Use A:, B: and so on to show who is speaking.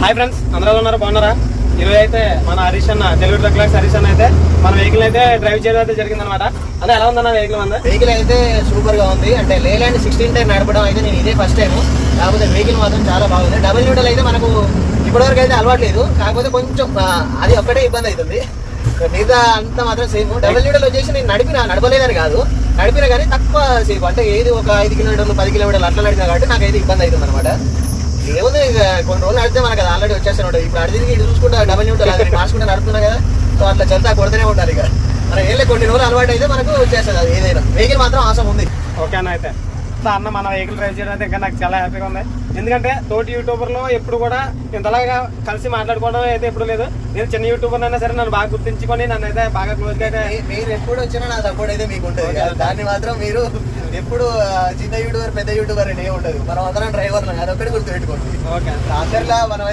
A: Hi friends, అందరూ ఉన్నారు, బాగున్నారా? ఈరోజు అయితే మన హరీష్ అన్న తెలుగు ట్రక్ లాక్స్ హరీష్ అన్న అయితే మన వెహికల్ అయితే డ్రైవ్ చేయడం అయితే జరిగిందనమాట. అదే ఎలా ఉందన్న వెహికల్?
B: వెహికల్ అయితే సూపర్ గా ఉంది. అంటే లేలాండ్ 16 టైర్ నడపడం అయితే నేను ఇదే ఫస్ట్ టైం. కాకపోతే వెహికల్ మాత్రం చాలా బాగుంది. డబుల్ న్యూట్రల్ అయితే మనకు ఇప్పటివరకు అయితే అలవాట్లేదు. కాకపోతే కొంచెం అది ఒక్కటే ఇబ్బంది అవుతుంది. మిగతా అంతా మాత్రం సేమ్. డబుల్ న్యూట్రల్ వచ్చేసి నేను నడపలేదని కాదు, నడిపినా కానీ తక్కువ సేపు. అంటే ఏది ఒక 5 కిలోమీటర్లు 10 కిలోమీటర్లు అట్లా నడిపినా కాబట్టి నాకైతే ఇబ్బంది అవుతుంది అనమాట. ఏముంది, కొన్ని రోజులు నడితే మనకు అది ఆల్రెడీ వచ్చేస్తూనే ఉంటుంది. ఇప్పుడు అడిగి ఇటు చూసుకుంటా డబుల్ న్యూట్రల్ అది మార్చుకుంటా నడుపుతున్నా కదా, సో అట్లా చెల్తా కొడుతూనే ఉంటారు. ఇక మనం ఏళ్ళే కొన్ని రోజులు అలవాటు అయితే మనకు వచ్చేస్తుంది అది ఏదైనా. వెహికల్ మాత్రం ఆసం ఉంది.
A: ఓకే అన్న. అయితే అన్న మన వెహికల్ డ్రైవ్ చేయడం అయితే ఇంకా నాకు చాలా హ్యాపీగా ఉంది. ఎందుకంటే తోటి యూట్యూబర్లో ఎప్పుడు కూడా ఇంతలాగా కలిసి మాట్లాడుకోవడం అయితే ఎప్పుడు లేదు. నేను చిన్న యూట్యూబర్ అయినా సరే నన్ను బాగా గుర్తించుకొని నన్ను అయితే బాగా క్లోజ్గా అయితే
B: మీరు ఎప్పుడు వచ్చినా నా సపోర్ట్ అయితే మీకు ఉంటుంది. దాన్ని మాత్రం మీరు ఎప్పుడు చిన్న యూట్యూబర్ పెద్ద యూట్యూబర్ అని ఏమి ఉండదు. మనం అందరం డ్రైవర్లు, అదొక్కటి గుర్తుపెట్టుకోండి.
A: ఓకే
B: అందరిలా మనం